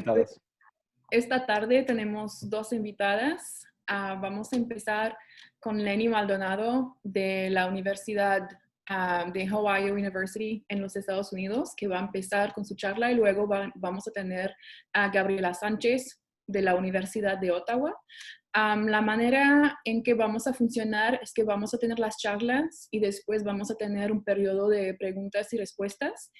invitadas. Esta tarde tenemos dos invitadas. Vamos a empezar con Lenny Maldonado de la Universidad de Ohio University en los Estados Unidos, que va a empezar con su charla, y luego vamos a tener a Gabriela Sánchez de la Universidad de Ottawa. La manera en que vamos a funcionar es que vamos a tener las charlas y después vamos a tener un periodo de preguntas y respuestas,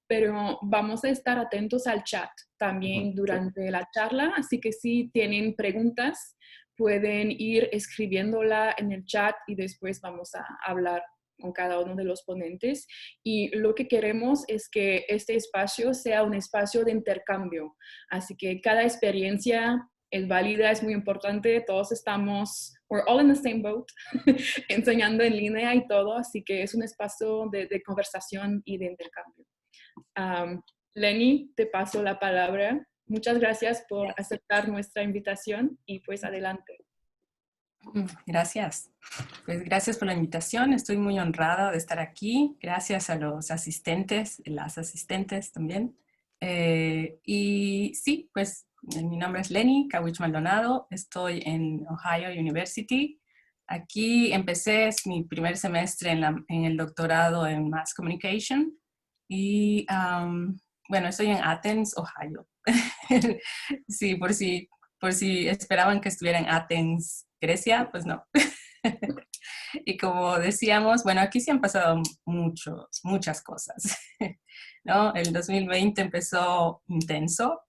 pero vamos a estar atentos al chat también durante la charla, así que si tienen preguntas pueden ir escribiéndola en el chat y después vamos a hablar con cada uno de los ponentes. Y lo que queremos es que este espacio sea un espacio de intercambio, así que cada experiencia es válida, es muy importante, todos estamos, we're all in the same boat, enseñando en línea y todo, así que es un espacio de conversación y de intercambio. Lenny, te paso la palabra. Muchas gracias por aceptar nuestra invitación y pues adelante. Gracias. Pues gracias por la invitación. Estoy muy honrada de estar aquí. Gracias a los asistentes, las asistentes también. Y sí, pues mi nombre es Lenny Kawich Maldonado. Estoy en Ohio University. Aquí empecé, es mi primer semestre en el doctorado en Mass Communication. Y bueno, estoy en Athens, Ohio. Sí, por si esperaban que estuviera en Athens, Grecia, pues no. Y como decíamos, bueno, aquí sí han pasado muchas cosas, ¿no? El 2020 empezó intenso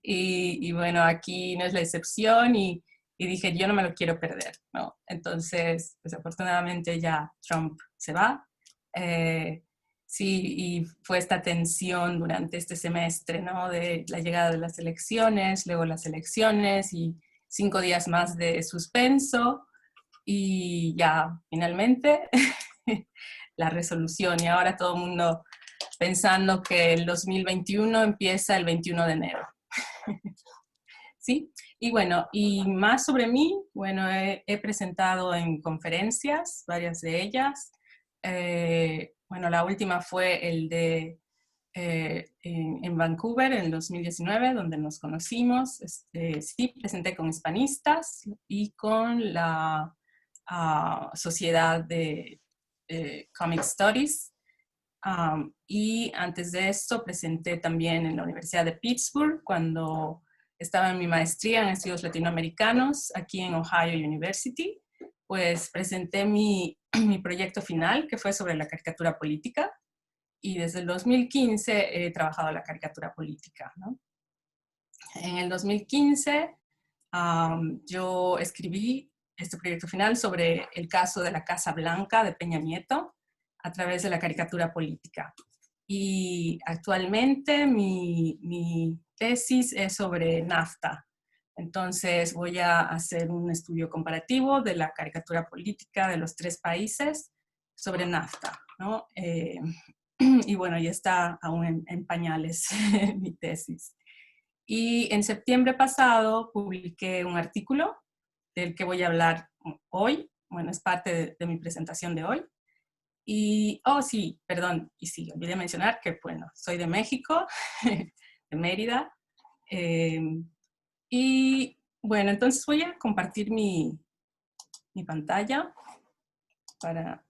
y bueno, aquí no es la excepción y dije, yo no me lo quiero perder, ¿no? Entonces, pues afortunadamente ya Trump se va. Sí, y fue esta tensión durante este semestre, ¿no? De la llegada de las elecciones, luego las elecciones y 5 días más de suspenso y ya finalmente la resolución. Y ahora todo el mundo pensando que el 2021 empieza el 21 de enero. ¿Sí? Y bueno, y más sobre mí, bueno, he presentado en conferencias, varias de ellas. Bueno, la última fue el de en Vancouver en 2019, donde nos conocimos. Sí, presenté con hispanistas y con la Sociedad de Comic Studies. Y antes de esto presenté también en la Universidad de Pittsburgh, cuando estaba en mi maestría en estudios latinoamericanos, aquí en Ohio University. Pues presenté mi proyecto final, que fue sobre la caricatura política. Y desde el 2015 he trabajado la caricatura política, ¿no? En el 2015 yo escribí este proyecto final sobre el caso de la Casa Blanca de Peña Nieto a través de la caricatura política. Y actualmente mi tesis es sobre NAFTA. Entonces voy a hacer un estudio comparativo de la caricatura política de los 3 países sobre NAFTA, ¿no? Y bueno, ya está aún en pañales mi tesis. Y en septiembre pasado publiqué un artículo del que voy a hablar hoy. Bueno, es parte de mi presentación de hoy. Y, oh sí, perdón, y sí, olvidé mencionar que, bueno, soy de México, de Mérida. Y, bueno, entonces voy a compartir mi pantalla para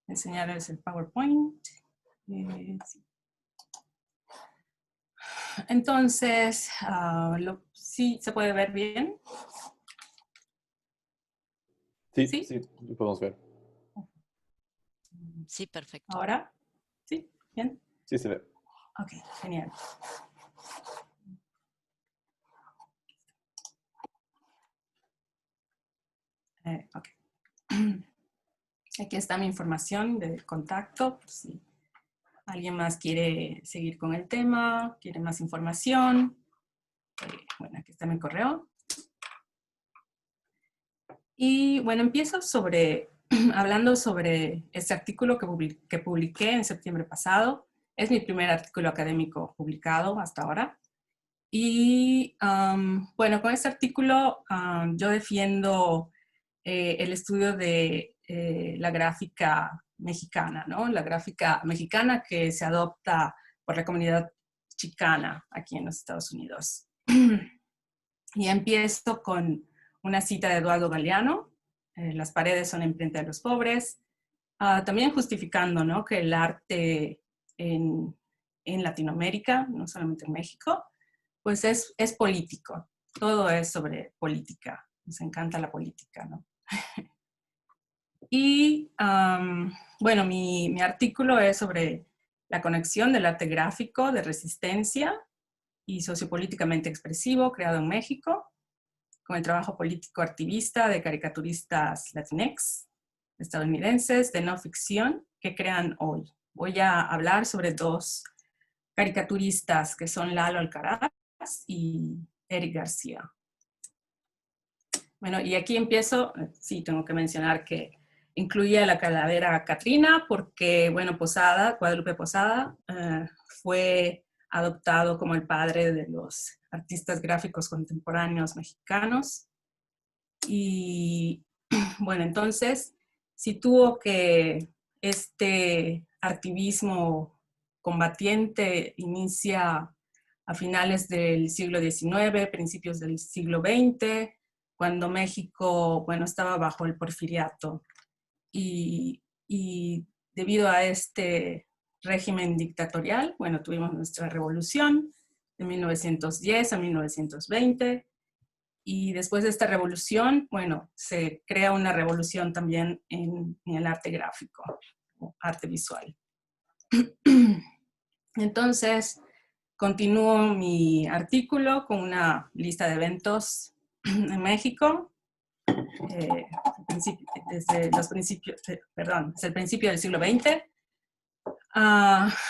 enseñarles el PowerPoint. Sí. Entonces, ¿sí se puede ver bien? Sí, sí, sí, lo podemos ver. Sí, perfecto. ¿Ahora? ¿Sí? ¿Bien? Sí, se ve. Ok, genial. Ok. Aquí está mi información de contacto, por si alguien más quiere seguir con el tema, quiere más información. Bueno, aquí está mi correo. Y bueno, empiezo hablando sobre este artículo que publiqué en septiembre pasado. Es mi primer artículo académico publicado hasta ahora. Y bueno, con este artículo yo defiendo el estudio de la gráfica mexicana, ¿no? La gráfica mexicana que se adopta por la comunidad chicana aquí en los Estados Unidos. Y empiezo con una cita de Eduardo Galeano, las paredes son imprenta de los pobres, también justificando, ¿no?, que el arte en Latinoamérica, no solamente en México, pues es político, todo es sobre política, nos encanta la política, ¿no? Y bueno, mi artículo es sobre la conexión del arte gráfico de resistencia y sociopolíticamente expresivo creado en México, con el trabajo político activista de caricaturistas latinex, estadounidenses, de no ficción, que crean hoy. Voy a hablar sobre dos caricaturistas que son Lalo Alcaraz y Eric García. Bueno, y aquí empiezo, sí, tengo que mencionar que incluye a la calavera Catrina porque, bueno, Posada, Guadalupe Posada, fue adoptado como el padre de los artistas gráficos contemporáneos mexicanos. Y, bueno, entonces, sitúo que este activismo combatiente inicia a finales del siglo XIX, principios del siglo XX, cuando México, bueno, estaba bajo el porfiriato. Y debido a este régimen dictatorial, bueno, tuvimos nuestra revolución de 1910 a 1920, y después de esta revolución, bueno, se crea una revolución también en el arte gráfico, o arte visual. Entonces, continúo mi artículo con una lista de eventos en México, desde el principio del siglo XX,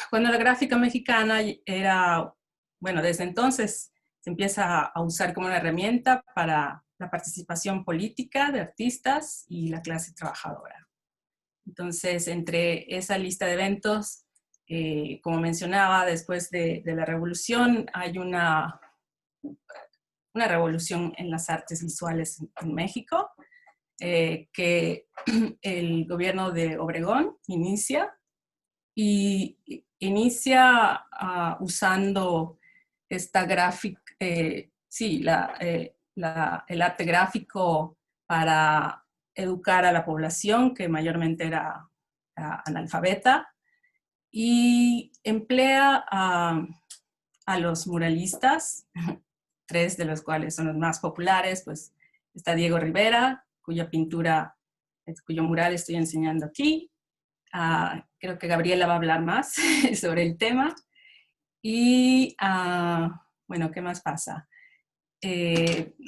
cuando la gráfica mexicana era, bueno, desde entonces se empieza a usar como una herramienta para la participación política de artistas y la clase trabajadora. Entonces, entre esa lista de eventos, como mencionaba, después de la revolución, hay una revolución en las artes visuales en México, que el gobierno de Obregón inicia usando esta gráfica, el arte gráfico para educar a la población, que mayormente era analfabeta, y emplea a los muralistas, tres de los cuales son los más populares, pues está Diego Rivera, cuyo mural estoy enseñando aquí. Creo que Gabriela va a hablar más sobre el tema. Y, bueno, ¿qué más pasa?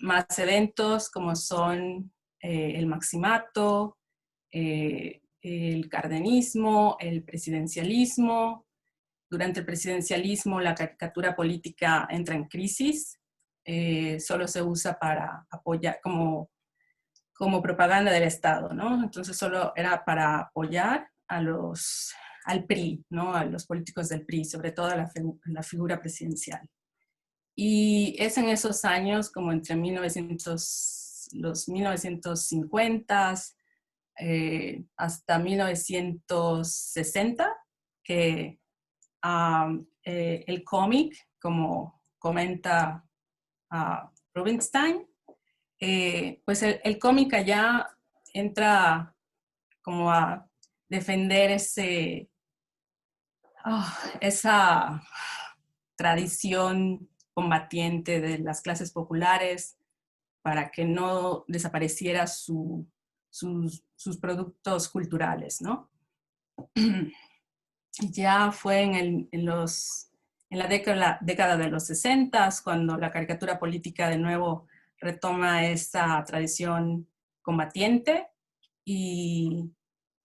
Más eventos como son el Maximato, el cardenismo, el presidencialismo. Durante el presidencialismo la caricatura política entra en crisis, solo se usa para apoyar como propaganda del Estado, ¿no? Entonces solo era para apoyar al PRI, ¿no? A los políticos del PRI, sobre todo a la figura presidencial. Y es en esos años, como entre los 1950 hasta 1960, que el cómic, como comenta Rubinstein, pues el cómic allá entra como a defender esa tradición combatiente de las clases populares para que no desapareciera sus productos culturales, ¿no? Ya fue en la década de los 60 cuando la caricatura política de nuevo retoma esa tradición combatiente y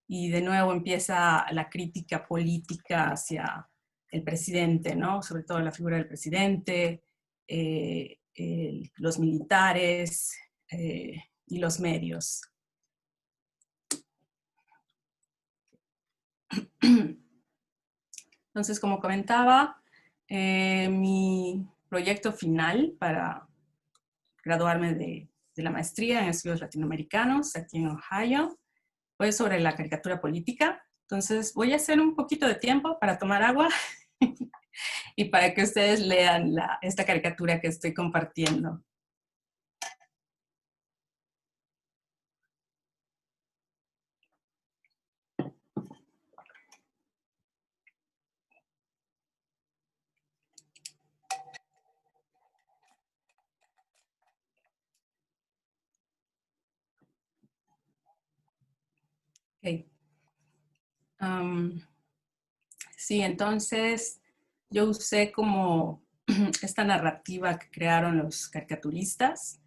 de nuevo empieza la crítica política hacia el presidente, ¿no? Sobre todo la figura del presidente, los militares y los medios. Entonces, como comentaba, mi proyecto final para graduarme de la maestría en estudios latinoamericanos aquí en Ohio fue sobre la caricatura política. Entonces, voy a hacer un poquito de tiempo para tomar agua y para que ustedes lean esta caricatura que estoy compartiendo. Okay. Sí, entonces yo usé como esta narrativa que crearon los caricaturistas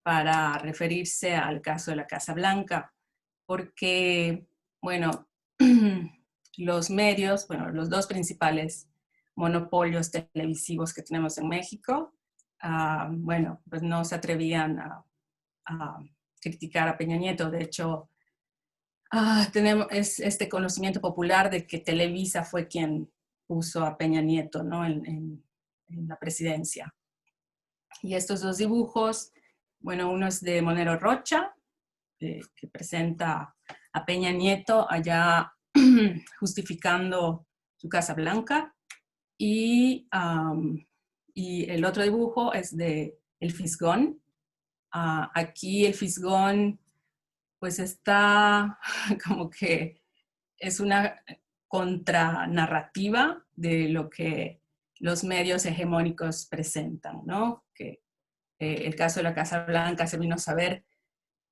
para referirse al caso de la Casa Blanca, porque, bueno, los medios, bueno, los dos principales monopolios televisivos que tenemos en México, bueno, pues no se atrevían a criticar a Peña Nieto. De hecho, tenemos este conocimiento popular de que Televisa fue quien puso a Peña Nieto, ¿no? en la presidencia. Y estos dos dibujos, bueno, uno es de Monero Rocha, que presenta a Peña Nieto allá justificando su Casa Blanca, y el otro dibujo es de El Fisgón. Aquí el Fisgón pues está como que es una contranarrativa de lo que los medios hegemónicos presentan, ¿no? Que el caso de la Casa Blanca se vino a saber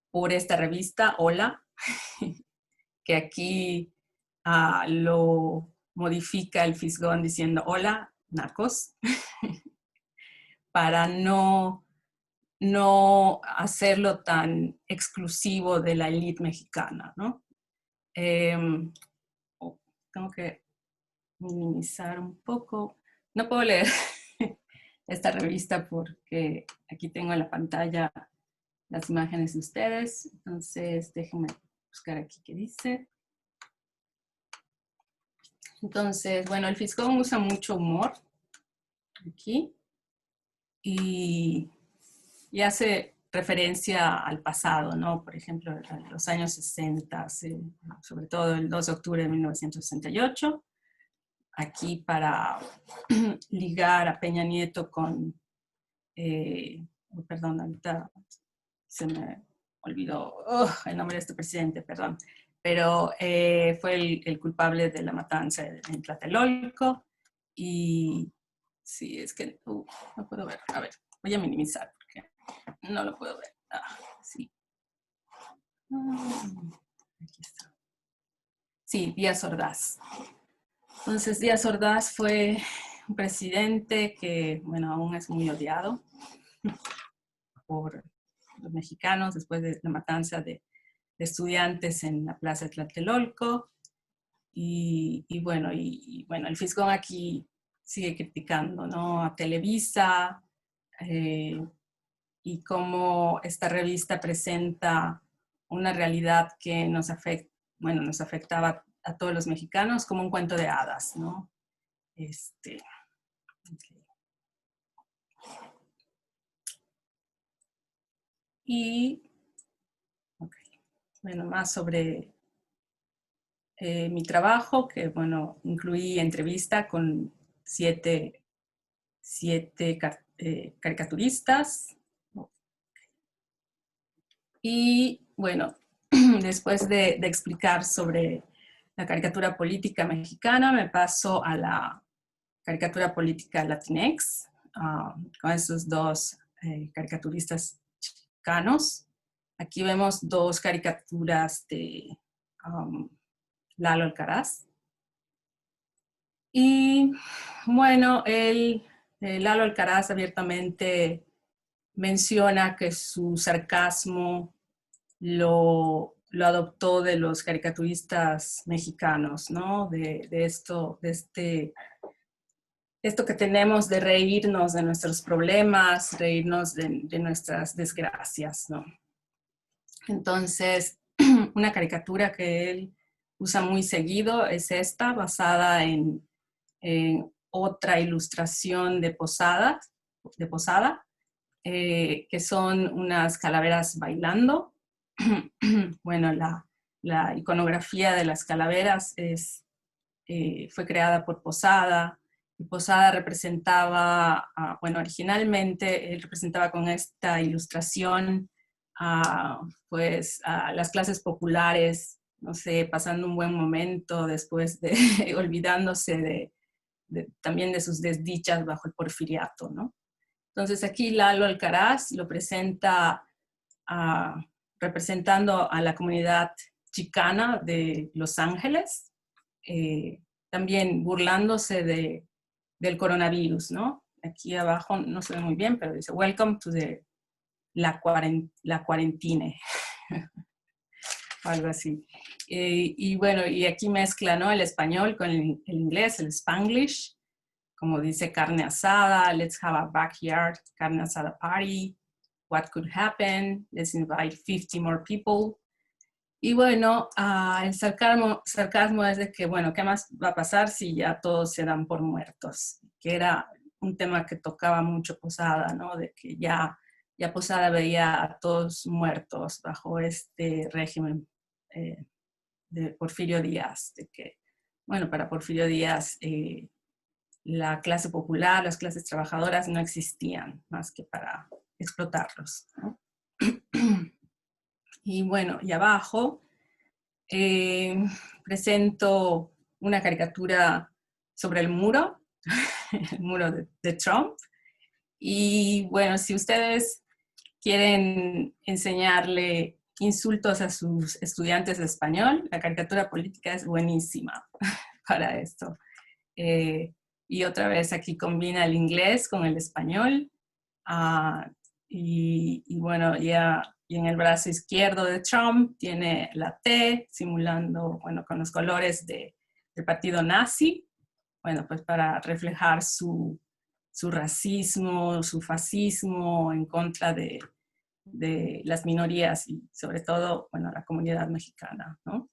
por esta revista, Hola, que aquí lo modifica el Fisgón diciendo hola, narcos, para no hacerlo tan exclusivo de la élite mexicana, ¿no? Tengo que minimizar un poco. No puedo leer esta revista porque aquí tengo en la pantalla las imágenes de ustedes. Entonces, déjenme buscar aquí qué dice. Entonces, bueno, el Fisgón usa mucho humor aquí y hace referencia al pasado, ¿no? Por ejemplo, a los años 60, sobre todo el 2 de octubre de 1968, aquí para ligar a Peña Nieto con, perdón, ahorita se me olvidó el nombre de este presidente, perdón, pero fue el culpable de la matanza en Tlatelolco, y sí, es que no puedo ver, a ver, voy a minimizar porque no lo puedo ver. Sí. Aquí está. Sí, Díaz Ordaz. Entonces, Díaz Ordaz fue un presidente que, bueno, aún es muy odiado por los mexicanos después de la matanza de estudiantes en la plaza de Tlatelolco. Y bueno, el Fisgón aquí sigue criticando, ¿no? A Televisa, y cómo esta revista presenta una realidad que nos afectaba a todos los mexicanos como un cuento de hadas, ¿no? Okay. Y, bueno, más sobre mi trabajo, que, bueno, incluí entrevista con siete caricaturistas. Y, bueno, después de explicar sobre la caricatura política mexicana, me paso a la caricatura política Latinx, con estos dos caricaturistas chicanos. Aquí vemos dos caricaturas de Lalo Alcaraz. Y bueno, Lalo Alcaraz abiertamente menciona que su sarcasmo lo adoptó de los caricaturistas mexicanos, ¿no? De esto que tenemos de reírnos de nuestros problemas, reírnos de nuestras desgracias, ¿no? Entonces, una caricatura que él usa muy seguido es esta, basada en otra ilustración de Posada, que son unas calaveras bailando. Bueno, la iconografía de las calaveras fue creada por Posada, Posada representaba, bueno, originalmente él representaba con esta ilustración pues a las clases populares, no sé, pasando un buen momento después de olvidándose también de sus desdichas bajo el porfiriato, ¿no? Entonces aquí Lalo Alcaraz lo presenta representando a la comunidad chicana de Los Ángeles, también burlándose del coronavirus, ¿no? Aquí abajo no se ve muy bien, pero dice, welcome to la cuarentine, o algo así. Y bueno, y aquí mezcla, ¿no? El español con el inglés, el Spanglish, como dice carne asada, let's have a backyard carne asada party, what could happen, let's invite 50 more people. Y bueno, el sarcasmo es de que, bueno, ¿qué más va a pasar si ya todos se dan por muertos? Que era un tema que tocaba mucho Posada, ¿no? De que ya Posada veía a todos muertos bajo este régimen de Porfirio Díaz, de que, bueno, para Porfirio Díaz la clase popular, las clases trabajadoras no existían más que para explotarlos, ¿no? Y bueno, y abajo presento una caricatura sobre el muro, el muro de Trump. Y bueno, si ustedes quieren enseñarle insultos a sus estudiantes de español, la caricatura política es buenísima para esto. Y otra vez aquí combina el inglés con el español. Y bueno, ya y en el brazo izquierdo de Trump tiene la T, simulando, bueno, con los colores del partido nazi, bueno, pues para reflejar su racismo, su fascismo en contra de las minorías y sobre todo, bueno, la comunidad mexicana, ¿no?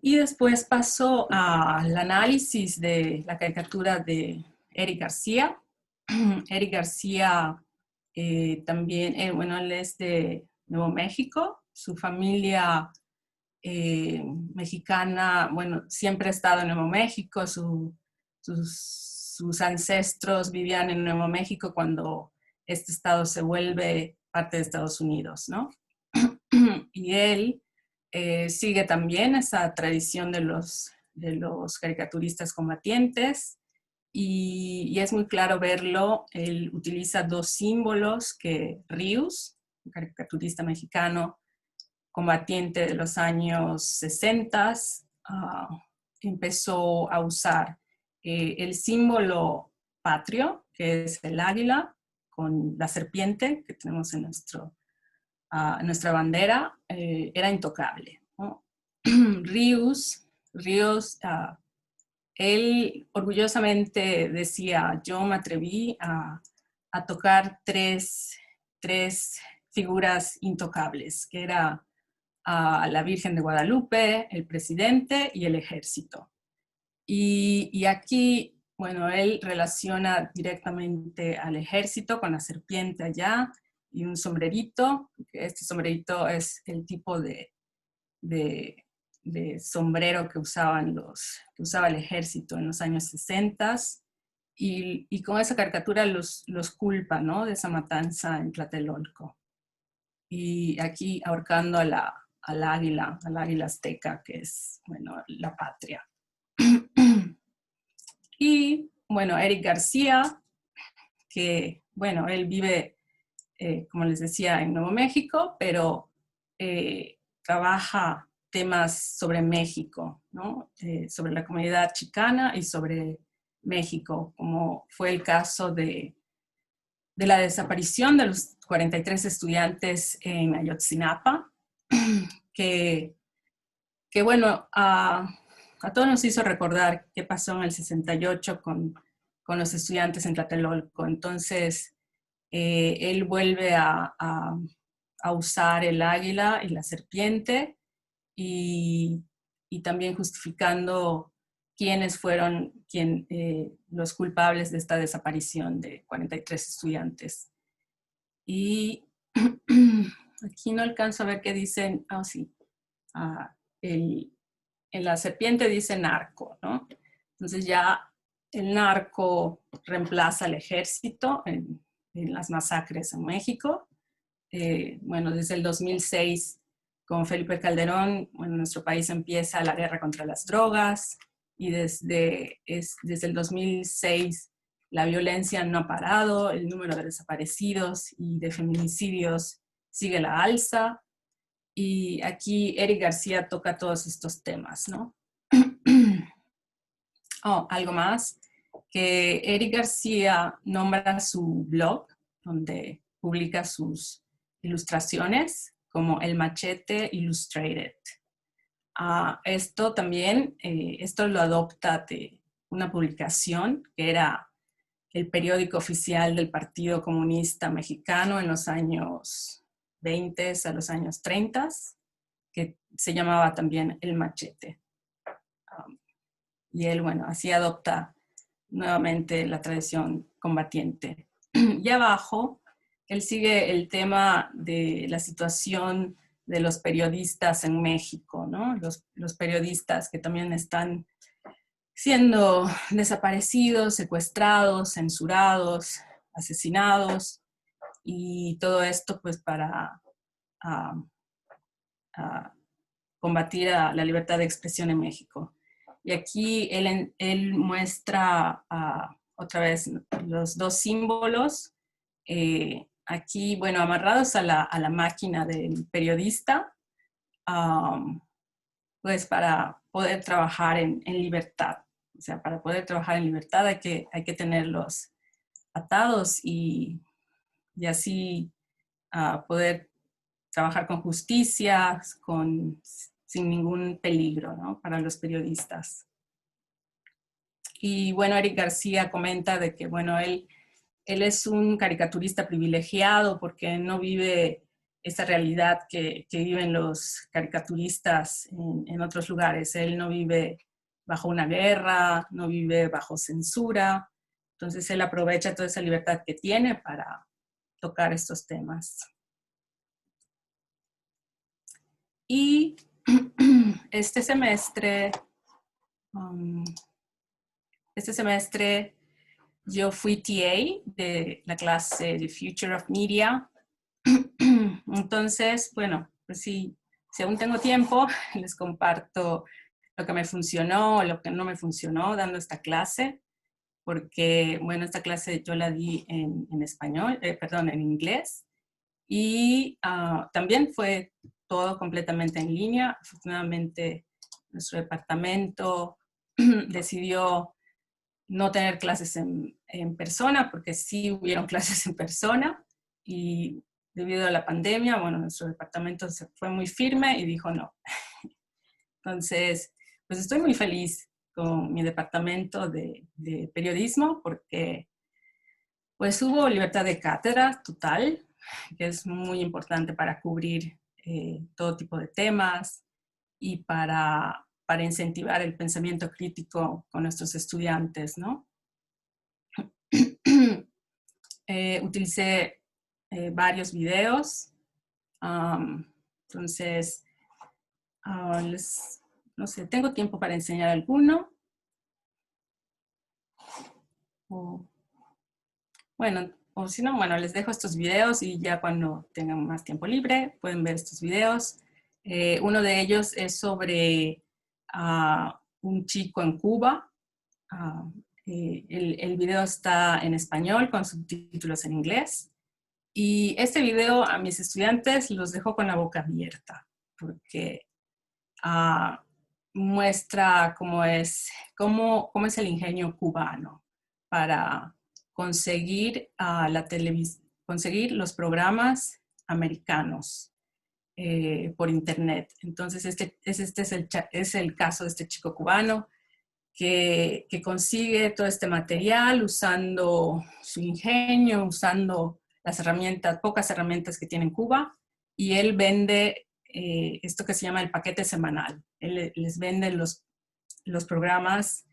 Y después paso al análisis de la caricatura de Eric García. Eric García también, bueno, él es de Nuevo México. Su familia mexicana, bueno, siempre ha estado en Nuevo México. Sus ancestros vivían en Nuevo México cuando este estado se vuelve parte de Estados Unidos, ¿no? Y él sigue también esa tradición de los caricaturistas combatientes y es muy claro verlo. Él utiliza dos símbolos que Rius, un caricaturista mexicano combatiente de los años 60, empezó a usar el símbolo patrio, que es el águila, con la serpiente que tenemos en nuestra bandera, era intocable, ¿no? Rius, él orgullosamente decía, yo me atreví a tocar tres figuras intocables, que era la Virgen de Guadalupe, el presidente y el ejército. Y aquí, bueno, él relaciona directamente al ejército con la serpiente allá y un sombrerito. Este sombrerito es el tipo de sombrero que usaba el ejército en los años 60. Y con esa caricatura los culpa, ¿no? De esa matanza en Tlatelolco. Y aquí ahorcando al águila azteca, que es, bueno, la patria. Y, bueno, Eric García, que, bueno, él vive, como les decía, en Nuevo México, pero trabaja temas sobre México, ¿no? Sobre la comunidad chicana y sobre México, como fue el caso de la desaparición de los 43 estudiantes en Ayotzinapa, que bueno, a todos nos hizo recordar qué pasó en el 68 con los estudiantes en Tlatelolco. Entonces, él vuelve a usar el águila y la serpiente y también justificando quiénes fueron los culpables de esta desaparición de 43 estudiantes. Y aquí no alcanzo a ver qué dicen, sí, en la serpiente dice narco, ¿no? Entonces ya el narco reemplaza al ejército en las masacres en México. Bueno, desde el 2006, con Felipe Calderón, bueno, nuestro país empieza la guerra contra las drogas y desde el 2006 la violencia no ha parado, el número de desaparecidos y de feminicidios sigue la alza. Y aquí Eric García toca todos estos temas, ¿no? Oh, algo más, que Eric García nombra su blog, donde publica sus ilustraciones, como El Machete Illustrated. Esto también, esto lo adopta de una publicación que era el periódico oficial del Partido Comunista Mexicano en los años 20 a los años 30, que se llamaba también El Machete. Y él, bueno, así adopta nuevamente la tradición combatiente. Y abajo, él sigue el tema de la situación de los periodistas en México, ¿no? Los periodistas que también están siendo desaparecidos, secuestrados, censurados, asesinados, y todo esto pues para combatir a la libertad de expresión en México. Y aquí él muestra otra vez los dos símbolos, aquí, bueno, amarrados a la máquina del periodista, pues para poder trabajar en libertad. O sea, para poder trabajar en libertad hay que tenerlos atados y así poder trabajar con justicia, sin ningún peligro, ¿no? Para los periodistas. Y bueno, Eric García comenta de que, bueno, él es un caricaturista privilegiado porque no vive esa realidad que viven los caricaturistas en otros lugares. Él no vive bajo una guerra, no vive bajo censura. Entonces él aprovecha toda esa libertad que tiene para tocar estos temas. Y este semestre yo fui TA de la clase The Future of Media. Entonces, bueno, pues si aún tengo tiempo, les comparto lo que me funcionó, lo que no me funcionó dando esta clase, porque, bueno, esta clase yo la di en español, perdón, en inglés, y también fue todo completamente en línea. Afortunadamente, nuestro departamento decidió no tener clases en persona, porque sí hubieron clases en persona, y debido a la pandemia, bueno, nuestro departamento se fue muy firme y dijo no. Entonces, pues estoy muy feliz con mi departamento de periodismo, porque pues hubo libertad de cátedra total, que es muy importante para cubrir todo tipo de temas y para incentivar el pensamiento crítico con nuestros estudiantes, ¿no? Utilicé varios videos, entonces, no sé, tengo tiempo para enseñar alguno. Bueno, o si no, bueno, les dejo estos videos y ya cuando tengan más tiempo libre pueden ver estos videos. Uno de ellos es sobre un chico en Cuba. El video está en español con subtítulos en inglés. Y este video a mis estudiantes los dejo con la boca abierta, porque muestra cómo es el ingenio cubano para conseguir conseguir los programas americanos por internet. Entonces este es el caso de este chico cubano que consigue todo este material usando su ingenio, usando las pocas herramientas que tiene en Cuba, y él vende esto que se llama el paquete semanal. Él les vende los programas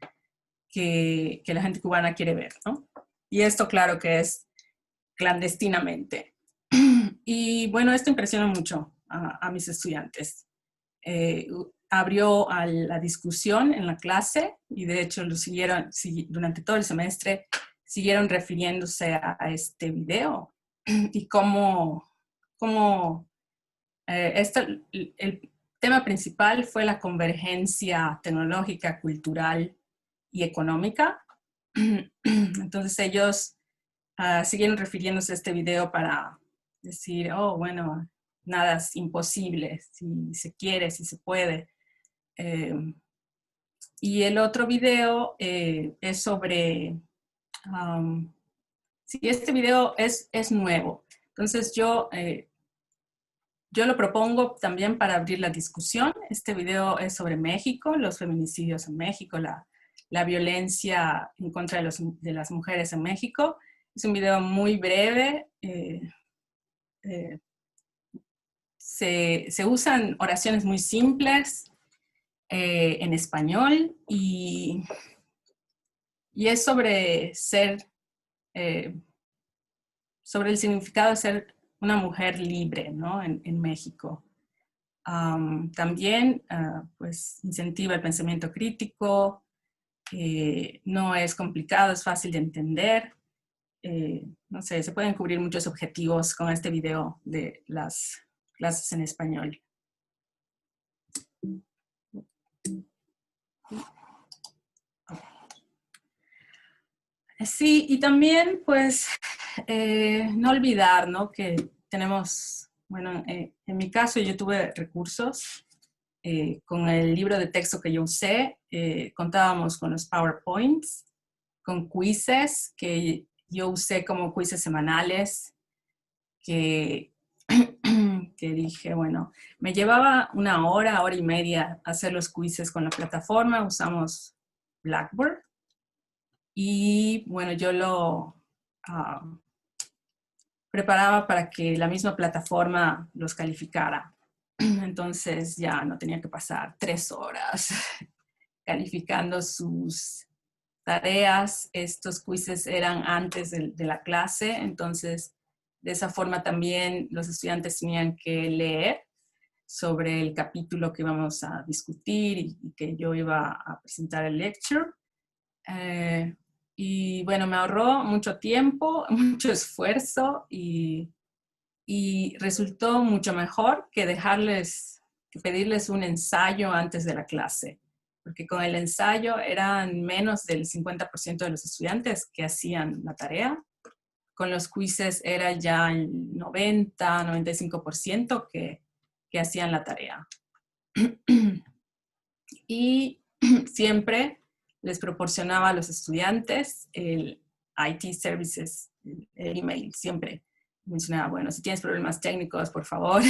que la gente cubana quiere ver, ¿no? Y esto, claro, que es clandestinamente. Y bueno, esto impresiona mucho a mis estudiantes. abrió a la discusión en la clase y de hecho lo siguieron, durante todo el semestre siguieron refiriéndose a este video y el tema principal fue la convergencia tecnológica, cultural y económica. Entonces ellos siguieron refiriéndose a este video para decir, oh, bueno, nada es imposible, si se quiere, si se puede. Y el otro video es sobre, sí, este video es nuevo. Entonces yo lo propongo también para abrir la discusión. Este video es sobre México, los feminicidios en México, la violencia en contra de las mujeres en México. Es un video muy breve. Se usan oraciones muy simples en español y es sobre sobre el significado de ser una mujer libre, ¿no? en México. También pues incentiva el pensamiento crítico, no es complicado, es fácil de entender. No sé, se pueden cubrir muchos objetivos con este video de las clases en español. Sí, y también pues no olvidar, ¿no? Que tenemos, bueno, en mi caso yo tuve recursos. Con el libro de texto que yo usé, contábamos con los PowerPoints, con quizzes que yo usé como quizzes semanales, que dije, bueno, me llevaba una hora y media hacer los quizzes con la plataforma, usamos Blackboard, y bueno, yo lo preparaba para que la misma plataforma los calificara. Entonces ya no tenía que pasar 3 horas calificando sus tareas. Estos quizzes eran antes de la clase, entonces de esa forma también los estudiantes tenían que leer sobre el capítulo que íbamos a discutir y que yo iba a presentar el lecture. Y bueno, me ahorró mucho tiempo, mucho esfuerzo y resultó mucho mejor que pedirles un ensayo antes de la clase, porque con el ensayo eran menos del 50% de los estudiantes que hacían la tarea. Con los quizzes era ya el 90-95% que hacían la tarea. Y siempre les proporcionaba a los estudiantes el IT Services, el email, siempre mencionaba, bueno, si tienes problemas técnicos, por favor,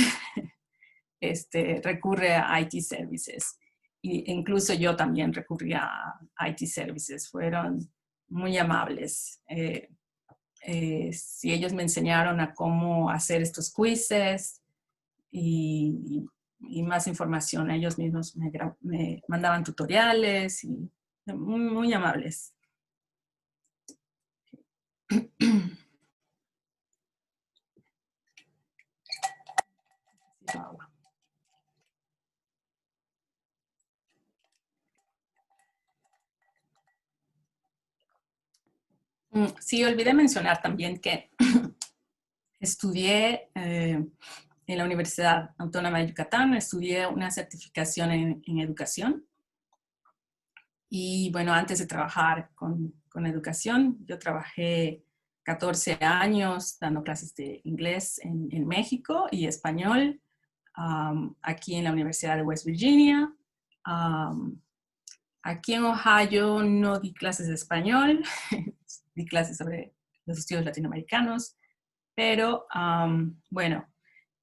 recurre a IT Services. E incluso yo también recurría a IT Services, fueron muy amables. Si ellos me enseñaron a cómo hacer estos quizzes y más información, ellos mismos me mandaban tutoriales y muy, muy amables. Sí, olvidé mencionar también que estudié en la Universidad Autónoma de Yucatán, estudié una certificación en educación. Y bueno, antes de trabajar con educación, yo trabajé 14 años dando clases de inglés en México y español, aquí en la Universidad de West Virginia. Aquí en Ohio no di clases de español, di clases sobre los estudios latinoamericanos, pero bueno,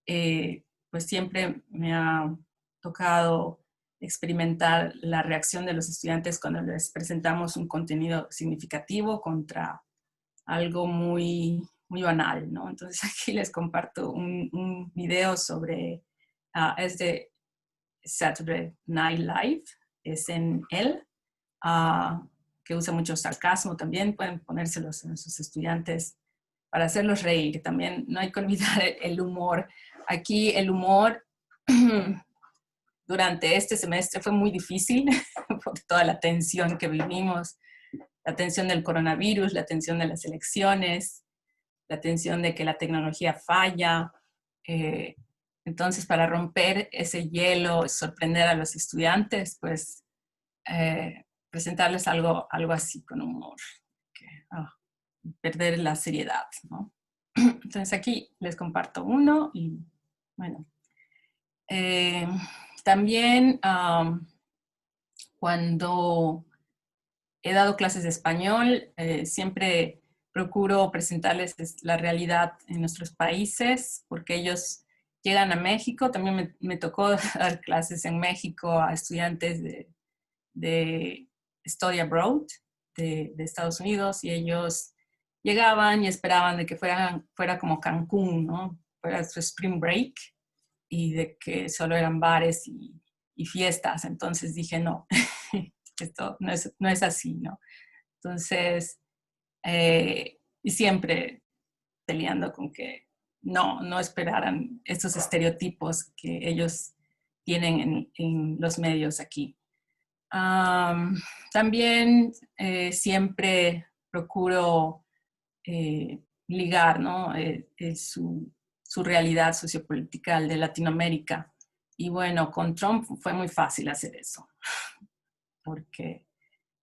pues siempre me ha tocado experimentar la reacción de los estudiantes cuando les presentamos un contenido significativo contra algo muy, muy banal, ¿no? Entonces aquí les comparto un video sobre, es de Saturday Night Live, es en él, que usa mucho sarcasmo también, pueden ponérselos a sus estudiantes para hacerlos reír. También no hay que olvidar el humor. Aquí el humor durante este semestre fue muy difícil por toda la tensión que vivimos, la tensión del coronavirus, la tensión de las elecciones, la tensión de que la tecnología falla. Entonces, para romper ese hielo, sorprender a los estudiantes, pues presentarles algo así con humor, que, perder la seriedad, ¿no? Entonces aquí les comparto uno y bueno. También cuando he dado clases de español, siempre procuro presentarles la realidad en nuestros países, porque ellos llegan a México. También me tocó dar clases en México a estudiantes de Study Abroad de Estados Unidos, y ellos llegaban y esperaban de que fuera como Cancún, ¿no? Fuera su spring break, y de que solo eran bares y fiestas. Entonces dije, no, esto no es así, ¿no? Entonces, y siempre peleando con que no esperaran estos estereotipos que ellos tienen en los medios aquí. También siempre procuro ligar, ¿no? Su realidad sociopolítica al de Latinoamérica. Y bueno, con Trump fue muy fácil hacer eso, porque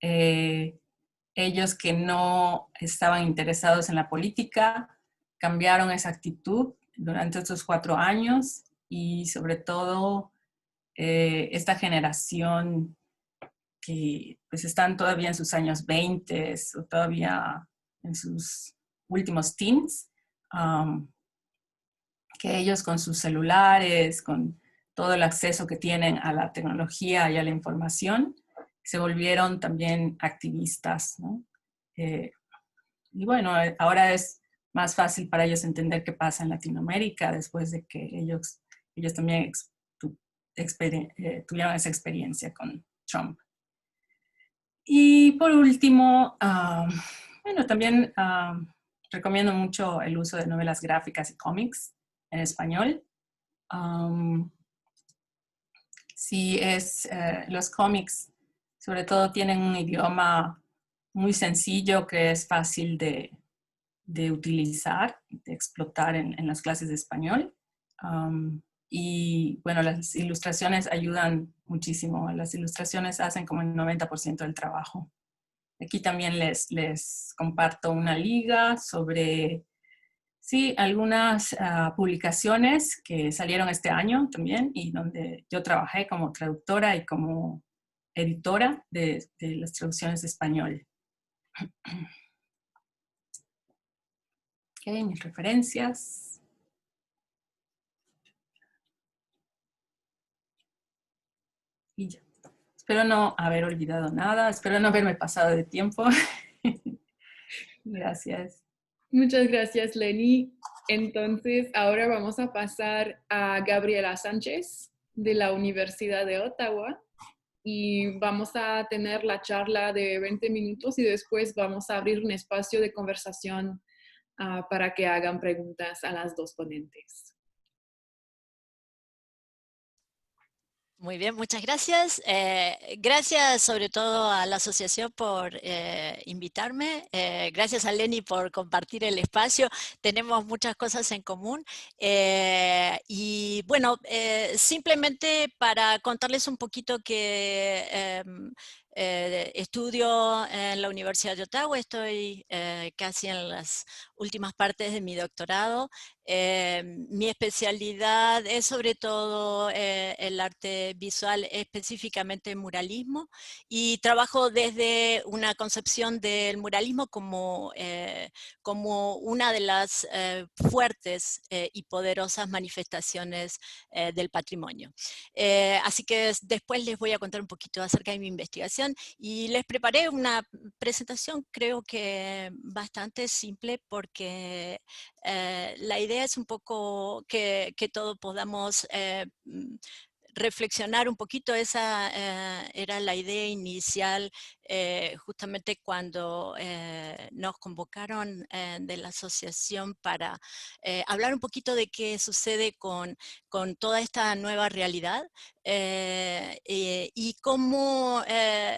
ellos que no estaban interesados en la política cambiaron esa actitud durante estos 4 años, y sobre todo esta generación que pues están todavía en sus años 20 o todavía en sus últimos teens, que ellos con sus celulares, con todo el acceso que tienen a la tecnología y a la información, se volvieron también activistas, ¿no? Y bueno, ahora es más fácil para ellos entender qué pasa en Latinoamérica después de que ellos también tuvieron esa experiencia con Trump. Y por último, bueno, también recomiendo mucho el uso de novelas gráficas y cómics en español. Los cómics, sobre todo, tienen un idioma muy sencillo que es fácil de utilizar, de explotar en las clases de español. Y bueno, las ilustraciones ayudan muchísimo. Las ilustraciones hacen como el 90% del trabajo. Aquí también les comparto una liga sobre, sí, algunas publicaciones que salieron este año también, y donde yo trabajé como traductora y como editora de las traducciones de español. Ok, mis referencias. Y ya. Espero no haber olvidado nada, espero no haberme pasado de tiempo. Gracias. Muchas gracias, Lenny. Entonces, ahora vamos a pasar a Gabriela Sánchez de la Universidad de Ottawa, y vamos a tener la charla de 20 minutos y después vamos a abrir un espacio de conversación para que hagan preguntas a las dos ponentes. Muy bien, muchas gracias. Gracias sobre todo a la asociación por invitarme. Gracias a Lenny por compartir el espacio. Tenemos muchas cosas en común. Y bueno, simplemente para contarles un poquito que estudio en la Universidad de Ottawa. Estoy casi en las últimas partes de mi doctorado. Mi especialidad es sobre todo el arte visual, específicamente muralismo, y trabajo desde una concepción del muralismo como una de las fuertes y poderosas manifestaciones del patrimonio. Así que después les voy a contar un poquito acerca de mi investigación, y les preparé una presentación creo que bastante simple, porque la idea es un poco que todos podamos reflexionar un poquito. Esa era la idea inicial justamente cuando nos convocaron de la asociación para hablar un poquito de qué sucede con toda esta nueva realidad y cómo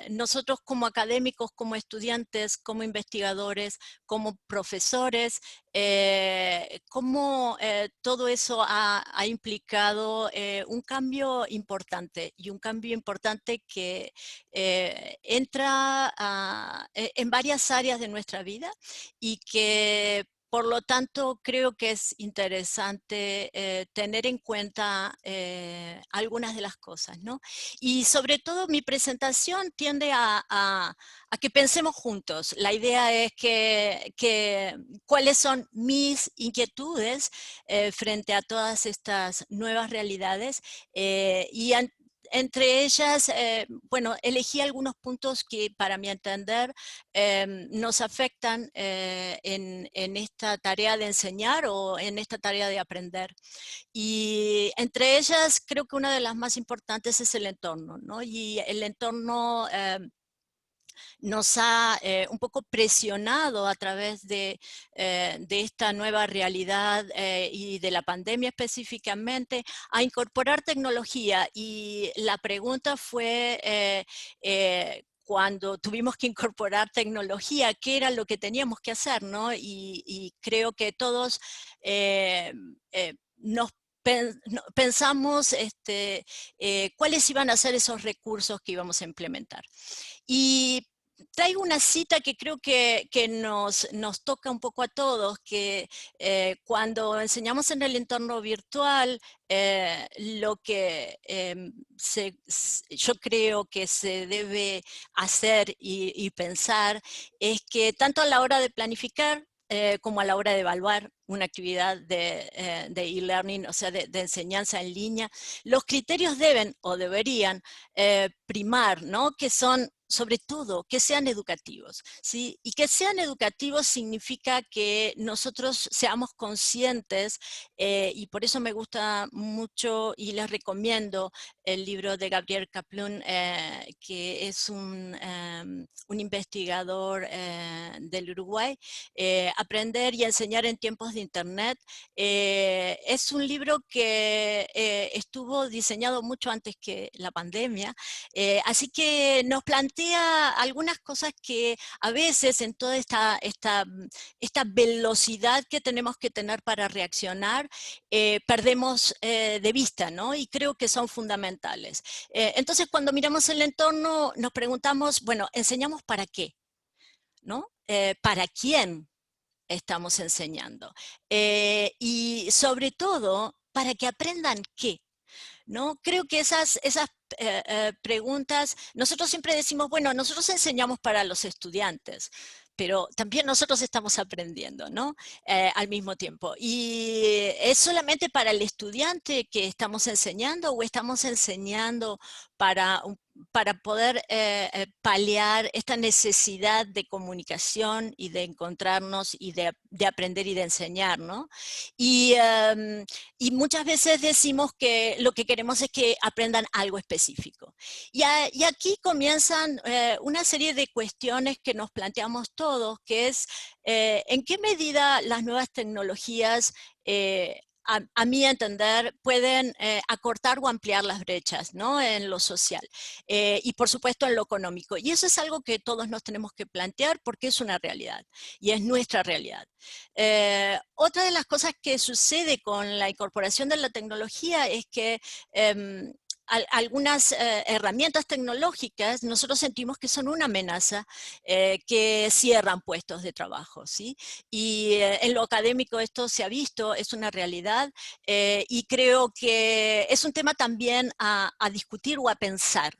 nosotros como académicos, como estudiantes, como investigadores, como profesores, cómo todo eso ha implicado un cambio importante, y un cambio importante que entra en varias áreas de nuestra vida y que por lo tanto creo que es interesante tener en cuenta algunas de las cosas, ¿no? Y sobre todo mi presentación tiende a que pensemos juntos. La idea es que cuáles son mis inquietudes frente a todas estas nuevas realidades y entre ellas, bueno, elegí algunos puntos que para mi entender nos afectan en esta tarea de enseñar o en esta tarea de aprender. Y entre ellas creo que una de las más importantes es el entorno, ¿no? Y el entorno nos ha un poco presionado a través de esta nueva realidad y de la pandemia específicamente a incorporar tecnología. Y la pregunta fue cuando tuvimos que incorporar tecnología, ¿qué era lo que teníamos que hacer, ¿no? Y creo que todos pensamos cuáles iban a ser esos recursos que íbamos a implementar. Y traigo una cita que creo que nos toca un poco a todos, que cuando enseñamos en el entorno virtual, lo que yo creo que se debe hacer y pensar es que tanto a la hora de planificar como a la hora de evaluar una actividad de e-learning, o sea, de enseñanza en línea, los criterios deben o deberían primar, ¿no? Que son, sobre todo, que sean educativos, ¿sí? Y que sean educativos significa que nosotros seamos conscientes, y por eso me gusta mucho y les recomiendo el libro de Gabriel Kaplun, que es un investigador del Uruguay, Aprender y enseñar en tiempos de Internet. Es un libro que estuvo diseñado mucho antes que la pandemia, así que nos plantea algunas cosas que a veces en toda esta velocidad que tenemos que tener para reaccionar, perdemos de vista, ¿no? Y creo que son fundamentales. Entonces, cuando miramos el entorno, nos preguntamos, bueno, ¿enseñamos para qué? ¿No? ¿Para quién estamos enseñando? Y sobre todo, ¿para que aprendan qué? ¿No? Creo que esas preguntas, nosotros siempre decimos, bueno, nosotros enseñamos para los estudiantes, pero también nosotros estamos aprendiendo, ¿no? Al mismo tiempo. ¿Y es solamente para el estudiante que estamos enseñando o estamos enseñando para poder paliar esta necesidad de comunicación y de encontrarnos y de aprender y de enseñar, ¿no? Y muchas veces decimos que lo que queremos es que aprendan algo específico. Y aquí comienzan una serie de cuestiones que nos planteamos todos, que es en qué medida las nuevas tecnologías a mi entender, pueden acortar o ampliar las brechas, ¿no? En lo social y por supuesto en lo económico. Y eso es algo que todos nos tenemos que plantear porque es una realidad y es nuestra realidad. Otra de las cosas que sucede con la incorporación de la tecnología es que algunas herramientas tecnológicas nosotros sentimos que son una amenaza que cierran puestos de trabajo, ¿sí? Y en lo académico esto se ha visto, es una realidad y creo que es un tema también a discutir o a pensar.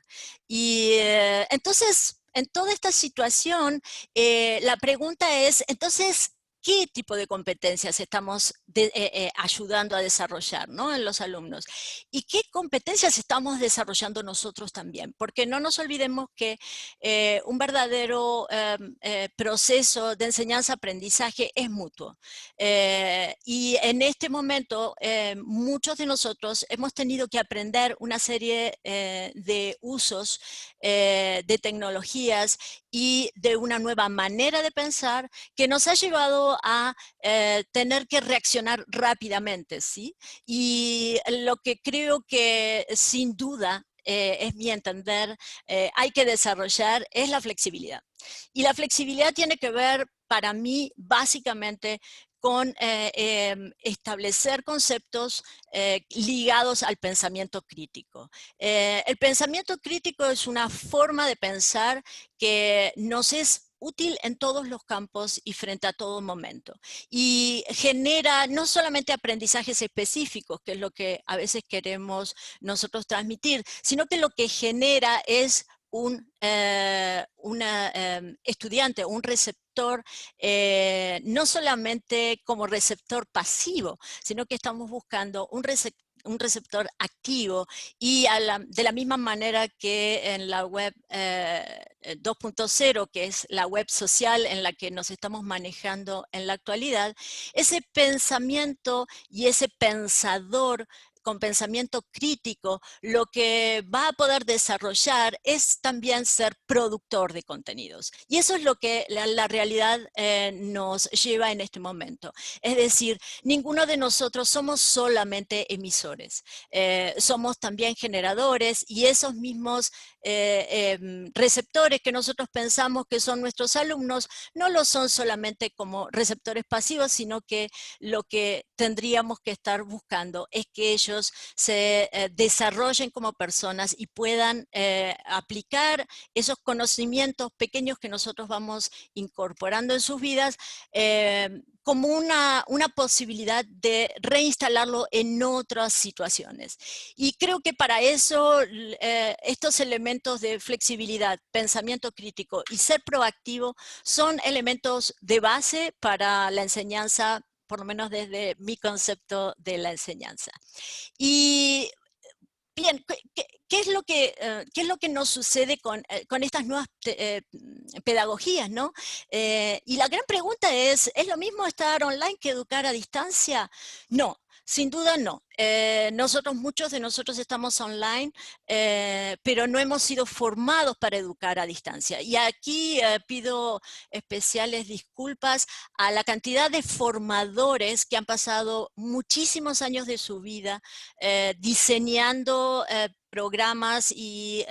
Y entonces, en toda esta situación, la pregunta es, entonces, qué tipo de competencias estamos ayudando a desarrollar, ¿no?, en los alumnos. Y qué competencias estamos desarrollando nosotros también. Porque no nos olvidemos que un verdadero proceso de enseñanza-aprendizaje es mutuo. Y en este momento, muchos de nosotros hemos tenido que aprender una serie de usos de tecnologías y de una nueva manera de pensar que nos ha llevado a tener que reaccionar rápidamente, ¿sí? Y lo que creo que sin duda, es mi entender, hay que desarrollar es la flexibilidad. Y la flexibilidad tiene que ver, para mí, básicamente, con establecer conceptos ligados al pensamiento crítico. El pensamiento crítico es una forma de pensar que nos es útil en todos los campos y frente a todo momento. Y genera no solamente aprendizajes específicos, que es lo que a veces queremos nosotros transmitir, sino que lo que genera es un estudiante, un receptor, no solamente como receptor pasivo, sino que estamos buscando un receptor activo y de la misma manera que en la web 2.0, que es la web social en la que nos estamos manejando en la actualidad, ese pensamiento y ese pensador con pensamiento crítico, lo que va a poder desarrollar es también ser productor de contenidos. Y eso es lo que la realidad nos lleva en este momento. Es decir, ninguno de nosotros somos solamente emisores. Somos también generadores y esos mismos receptores que nosotros pensamos que son nuestros alumnos, no lo son solamente como receptores pasivos, sino que lo que tendríamos que estar buscando es que ellos se desarrollen como personas y puedan aplicar esos conocimientos pequeños que nosotros vamos incorporando en sus vidas como una posibilidad de reinstalarlo en otras situaciones. Y creo que para eso estos elementos de flexibilidad, pensamiento crítico y ser proactivo son elementos de base para la enseñanza, por lo menos desde mi concepto de la enseñanza. Y bien, ¿qué es lo que nos sucede con estas nuevas pedagogías, ¿no? Y la gran pregunta es lo mismo estar online que educar a distancia? No, sin duda no. Muchos de nosotros estamos online, pero no hemos sido formados para educar a distancia. Y aquí pido especiales disculpas a la cantidad de formadores que han pasado muchísimos años de su vida diseñando programas y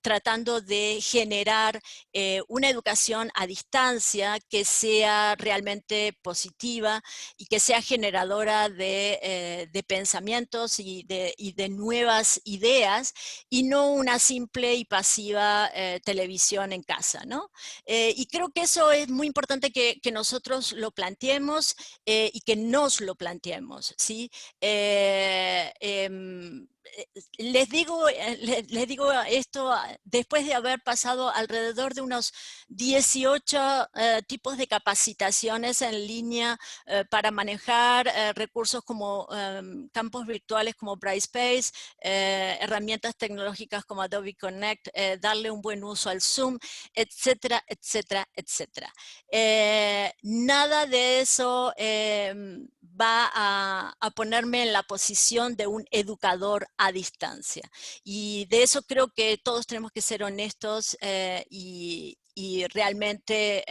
tratando de generar una educación a distancia que sea realmente positiva y que sea generadora de pensamientos y de nuevas ideas y no una simple y pasiva televisión en casa, ¿no? Y creo que eso es muy importante que nosotros lo planteemos y que nos lo planteemos, ¿sí? Les digo esto después de haber pasado alrededor de unos 18 tipos de capacitaciones en línea para manejar recursos como campos virtuales como Brightspace, herramientas tecnológicas como Adobe Connect, darle un buen uso al Zoom, etcétera, etcétera, etcétera. Nada de eso va a ponerme en la posición de un educador a distancia. Y de eso creo que todos tenemos que ser honestos y realmente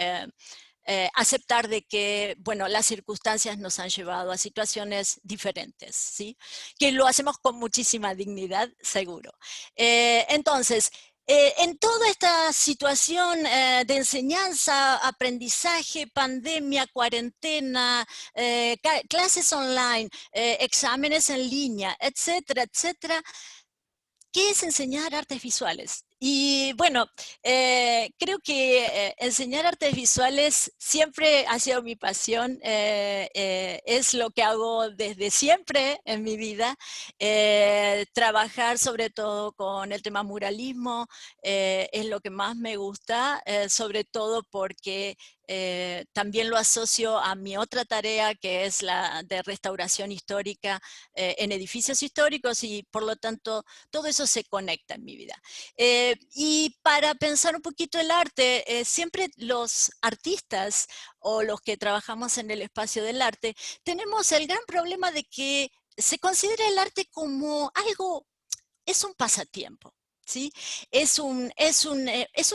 aceptar de que, bueno, las circunstancias nos han llevado a situaciones diferentes, ¿sí? Que lo hacemos con muchísima dignidad, seguro. Entonces, en toda esta situación de enseñanza, aprendizaje, pandemia, cuarentena, clases online, exámenes en línea, etcétera, etcétera, ¿qué es enseñar artes visuales? Y bueno, creo que enseñar artes visuales siempre ha sido mi pasión, es lo que hago desde siempre en mi vida, trabajar sobre todo con el tema muralismo es lo que más me gusta, sobre todo porque también lo asocio a mi otra tarea, que es la de restauración histórica en edificios históricos, y por lo tanto todo eso se conecta en mi vida. Y para pensar un poquito el arte, siempre los artistas o los que trabajamos en el espacio del arte, tenemos el gran problema de que se considera el arte como algo, es un pasatiempo. ¿Sí? Es un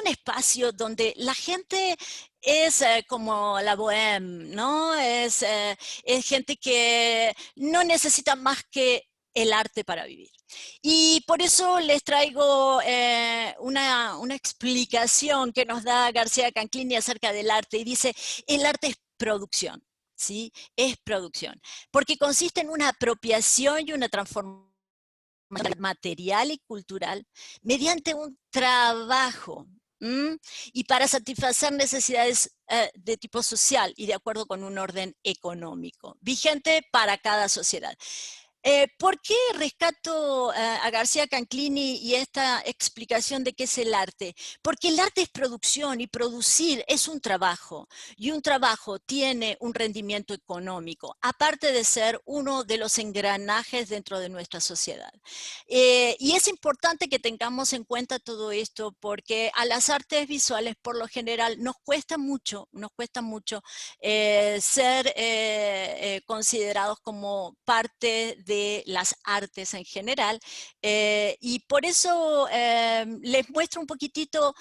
espacio donde la gente es como la bohème, ¿no? Es gente que no necesita más que el arte para vivir. Y por eso les traigo una explicación que nos da García Canclini acerca del arte, y dice: el arte es producción, ¿sí? Es producción, porque consiste en una apropiación y una transformación material y cultural mediante un trabajo, y para satisfacer necesidades de tipo social y de acuerdo con un orden económico vigente para cada sociedad. ¿Por qué rescato a García Canclini y esta explicación de qué es el arte? Porque el arte es producción, y producir es un trabajo, y un trabajo tiene un rendimiento económico, aparte de ser uno de los engranajes dentro de nuestra sociedad. Y es importante que tengamos en cuenta todo esto, porque a las artes visuales por lo general nos cuesta mucho ser considerados como parte de las artes en general, y por eso les muestro un poquitito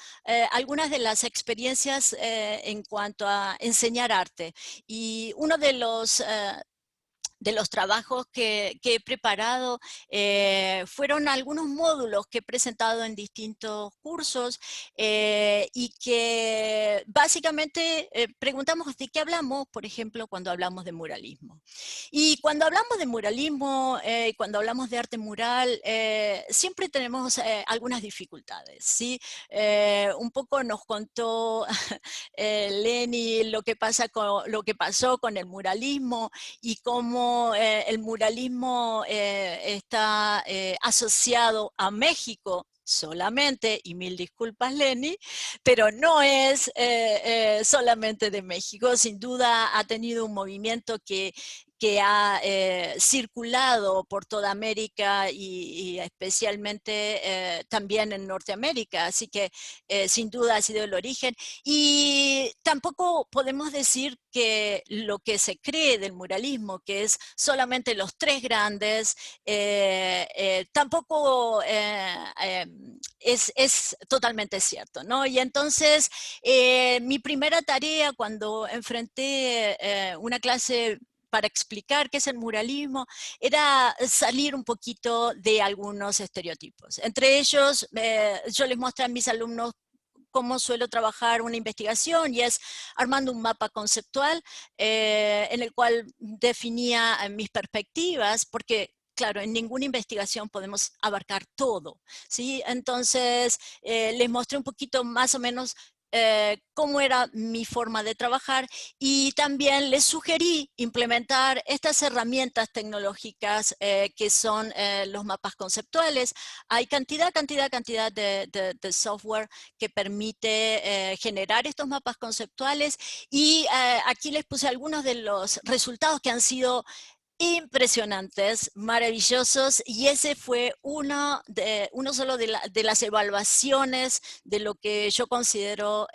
algunas de las experiencias en cuanto a enseñar arte. Y uno de los trabajos que he preparado fueron algunos módulos que he presentado en distintos cursos, y que básicamente preguntamos de qué hablamos, por ejemplo, cuando hablamos de muralismo. Y cuando hablamos de muralismo, cuando hablamos de arte mural, siempre tenemos algunas dificultades, ¿sí? Un poco nos contó Leni lo que pasó con el muralismo, y cómo el muralismo está asociado a México solamente, y mil disculpas Leni, pero no es solamente de México. Sin duda ha tenido un movimiento que ha circulado por toda América, y especialmente también en Norteamérica, así que sin duda ha sido el origen. Y tampoco podemos decir que lo que se cree del muralismo, que es solamente los tres grandes, tampoco es totalmente cierto, ¿no? Y entonces mi primera tarea cuando enfrenté una clase para explicar qué es el muralismo, era salir un poquito de algunos estereotipos. Entre ellos, yo les mostré a mis alumnos cómo suelo trabajar una investigación, y es armando un mapa conceptual en el cual definía mis perspectivas, porque claro, en ninguna investigación podemos abarcar todo, ¿sí? Entonces, les mostré un poquito más o menos cómo era mi forma de trabajar, y también les sugerí implementar estas herramientas tecnológicas que son los mapas conceptuales. Hay cantidad de software que permite generar estos mapas conceptuales, y aquí les puse algunos de los resultados que han sido impresionantes, maravillosos, y ese fue uno solo de las evaluaciones de lo que yo considero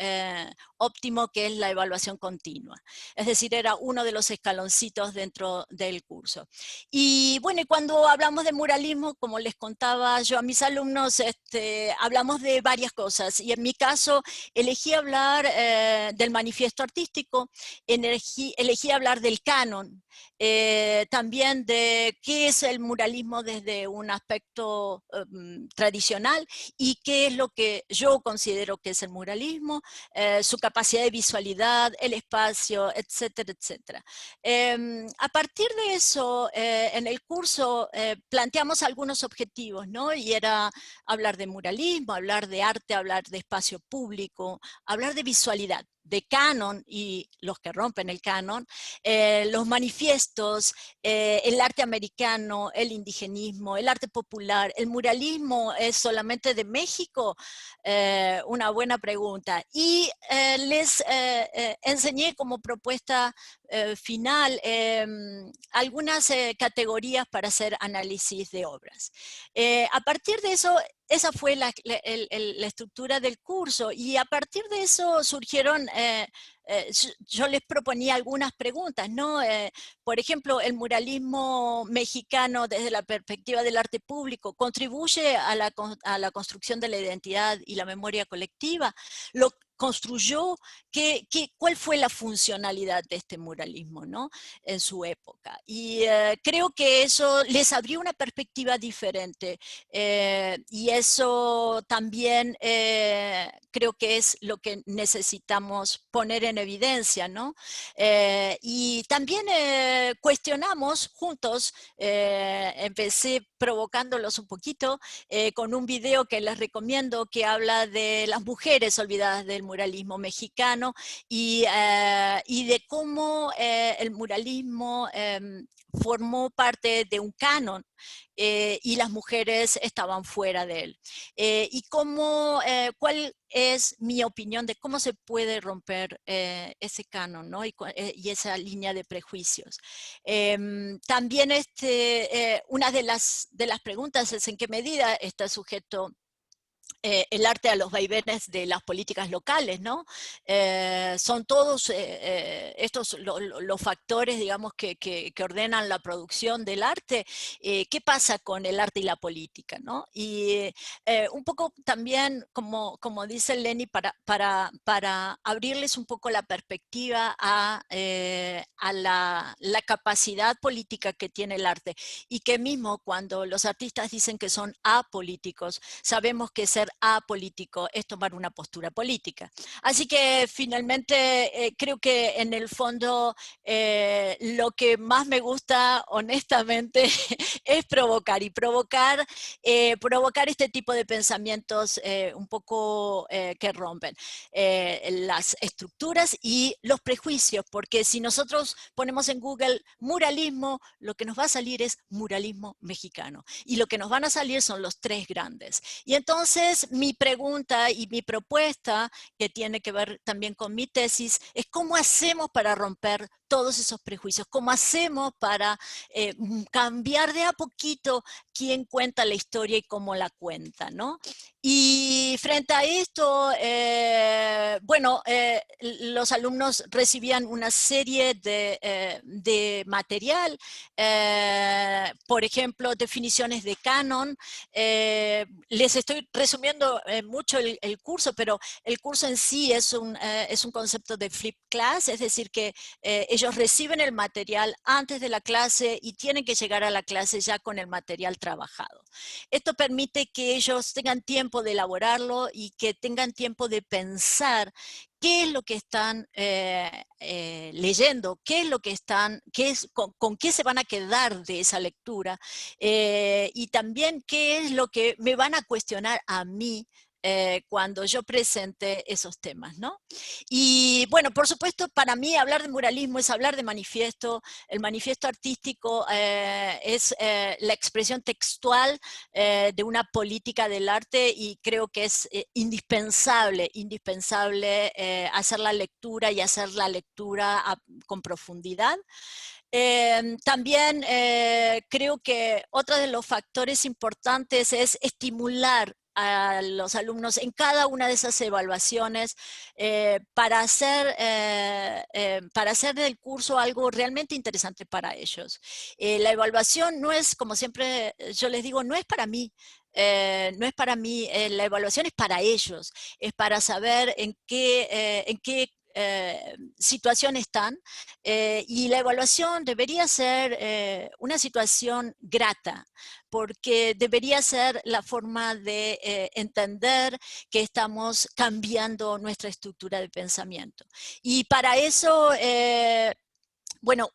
óptimo, que es la evaluación continua. Es decir, era uno de los escaloncitos dentro del curso. Y bueno, y cuando hablamos de muralismo, como les contaba yo a mis alumnos, hablamos de varias cosas, y en mi caso elegí hablar del manifiesto artístico, elegí hablar del canon, también de qué es el muralismo desde un aspecto tradicional, y qué es lo que yo considero que es el muralismo, su capacidad de visualidad, el espacio, etcétera, etcétera. A partir de eso, en el curso planteamos algunos objetivos, ¿no? Y era hablar de muralismo, hablar de arte, hablar de espacio público, hablar de visualidad de canon y los que rompen el canon, los manifiestos, el arte americano, el indigenismo, el arte popular, el muralismo es solamente de México. Una buena pregunta. Y les enseñé como propuesta final algunas categorías para hacer análisis de obras. A partir de eso, esa fue la estructura del curso, y a partir de eso surgieron, yo les proponía algunas preguntas, ¿no? Por ejemplo, el muralismo mexicano desde la perspectiva del arte público contribuye a la construcción de la identidad y la memoria colectiva. Lo construyó, ¿cuál fue la funcionalidad de este muralismo, ¿no? En su época? Y creo que eso les abrió una perspectiva diferente, y eso también creo que es lo que necesitamos poner en evidencia, ¿no? Y también cuestionamos juntos, empecé provocándolos un poquito con un video que les recomiendo, que habla de las mujeres olvidadas del muralismo mexicano y de cómo el muralismo formó parte de un canon y las mujeres estaban fuera de él. Y cuál es mi opinión de cómo se puede romper ese canon, ¿no? Y esa línea de prejuicios. También una de las preguntas es en qué medida está sujeto el arte a los vaivenes de las políticas locales, ¿no? Son todos estos los factores, digamos, que ordenan la producción del arte. ¿Qué pasa con el arte y la política, ¿no? Y un poco también, como dice Lenny, para abrirles un poco la perspectiva a la capacidad política que tiene el arte, y que mismo cuando los artistas dicen que son apolíticos, sabemos que ser apolítico es tomar una postura política. Así que finalmente creo que en el fondo lo que más me gusta honestamente es provocar, y provocar este tipo de pensamientos un poco que rompen las estructuras y los prejuicios, porque si nosotros ponemos en Google muralismo, lo que nos va a salir es muralismo mexicano, y lo que nos van a salir son los tres grandes. Y entonces mi pregunta y mi propuesta, que tiene que ver también con mi tesis, es cómo hacemos para romper todos esos prejuicios, cómo hacemos para cambiar de a poquito quién cuenta la historia y cómo la cuenta, ¿no? Y frente a esto, bueno, los alumnos recibían una serie de material, por ejemplo, definiciones de canon. Les estoy resumiendo mucho el curso, pero el curso en sí es un concepto de flip class, es decir, que ellos reciben el material antes de la clase y tienen que llegar a la clase ya con el material trabajado. Esto permite que ellos tengan tiempo de elaborarlo y que tengan tiempo de pensar qué es lo que están leyendo, qué es lo que con qué se van a quedar de esa lectura, y también qué es lo que me van a cuestionar a mí cuando yo presente esos temas, ¿no? Y bueno, por supuesto, para mí hablar de muralismo es hablar de manifiesto. El manifiesto artístico es la expresión textual de una política del arte, y creo que es indispensable hacer la lectura y hacer la lectura con profundidad. También creo que otro de los factores importantes es estimular a los alumnos en cada una de esas evaluaciones para hacer del curso algo realmente interesante para ellos. La evaluación no es, como siempre yo les digo, no es para mí. No es para mí, la evaluación es para ellos, es para saber en qué situación están, y la evaluación debería ser una situación grata, porque debería ser la forma de entender que estamos cambiando nuestra estructura de pensamiento. Y para eso bueno,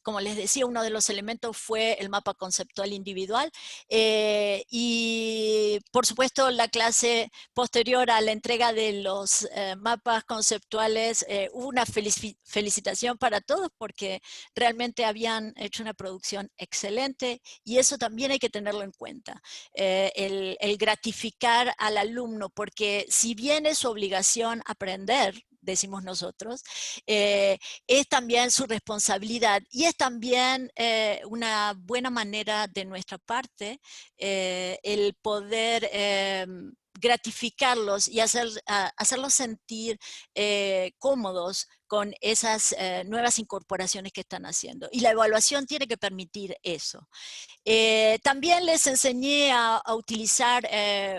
como les decía, uno de los elementos fue el mapa conceptual individual y por supuesto la clase posterior a la entrega de los mapas conceptuales hubo una felicitación para todos porque realmente habían hecho una producción excelente y eso también hay que tenerlo en cuenta, el gratificar al alumno, porque si bien es su obligación aprender, decimos nosotros, es también su responsabilidad y es también una buena manera de nuestra parte el poder gratificarlos y hacerlos sentir cómodos con esas nuevas incorporaciones que están haciendo. Y la evaluación tiene que permitir eso. También les enseñé a utilizar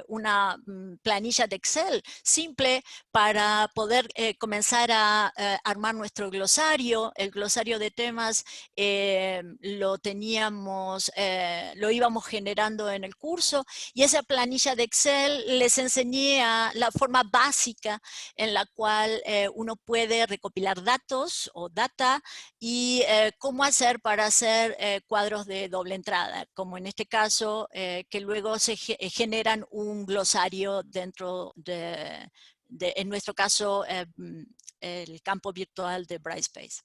una planilla de Excel simple para poder comenzar a armar nuestro glosario. El glosario de temas lo íbamos generando en el curso y esa planilla de Excel les enseñé la forma básica en la cual uno puede recopilar datos o data y cómo hacer para hacer cuadros de doble entrada, como en este caso, que luego se generan un glosario dentro en nuestro caso, el campo virtual de Brightspace.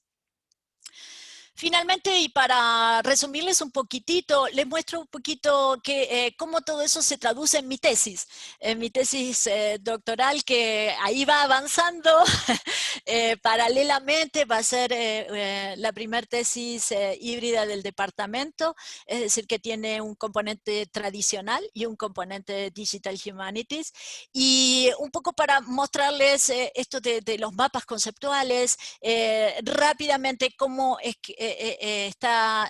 Finalmente, y para resumirles un poquitito, les muestro un poquito cómo todo eso se traduce en mi tesis doctoral, que ahí va avanzando paralelamente. Va a ser la primera tesis híbrida del departamento, es decir, que tiene un componente tradicional y un componente de Digital Humanities. Y un poco para mostrarles esto de los mapas conceptuales, rápidamente cómo es que está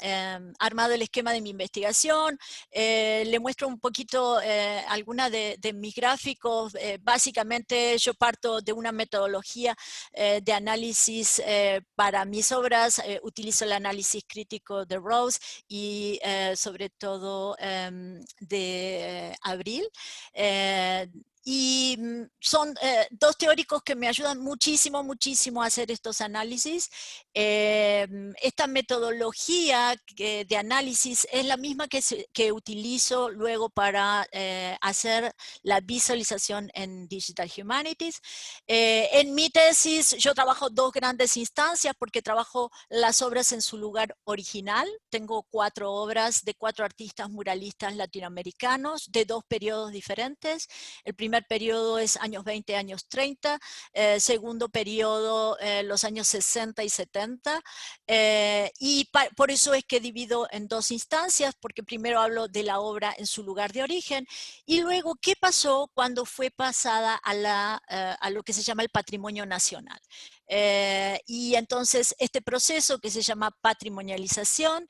armado el esquema de mi investigación. Le muestro un poquito algunas de mis gráficos. Básicamente yo parto de una metodología de análisis para mis obras. Utilizo el análisis crítico de Rose y sobre todo de Abril. Y son dos teóricos que me ayudan muchísimo a hacer estos análisis. Esta metodología de análisis es la misma que utilizo luego para hacer la visualización en Digital Humanities. En mi tesis yo trabajo dos grandes instancias porque trabajo las obras en su lugar original. Tengo 4 obras de 4 artistas muralistas latinoamericanos de 2 periodos diferentes. El primer periodo es años 20, años 30, segundo periodo los años 60 y 70, y por eso es que divido en 2 instancias, porque primero hablo de la obra en su lugar de origen, y luego qué pasó cuando fue pasada a lo que se llama el patrimonio nacional. Y entonces este proceso que se llama patrimonialización